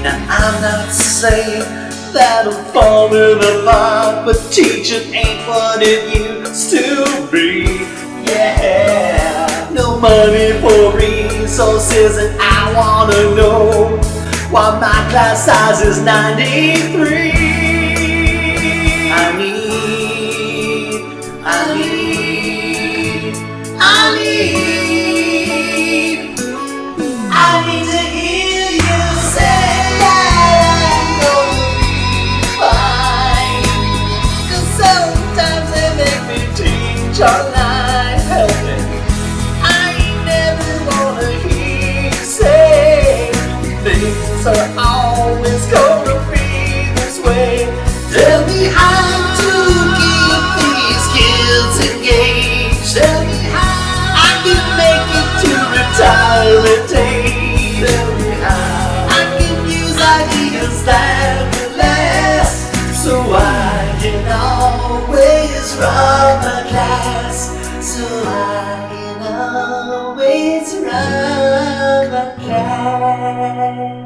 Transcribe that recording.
Now I'm not saying that I'm falling apart, but teaching ain't what it used to be. Yeah, no money for resources, and I wanna know why my class size is 93. I need to hear you say that I'm gonna be fine. 'Cause sometimes they make me teach online helping. I ain't never wanna hear you say things are always gonna be this way. Tell me how to keep these kids engaged. Tell me how I can make it to retirement age. Tell me how I can use ideas that will last, so I can always run my class. So I can always run my class.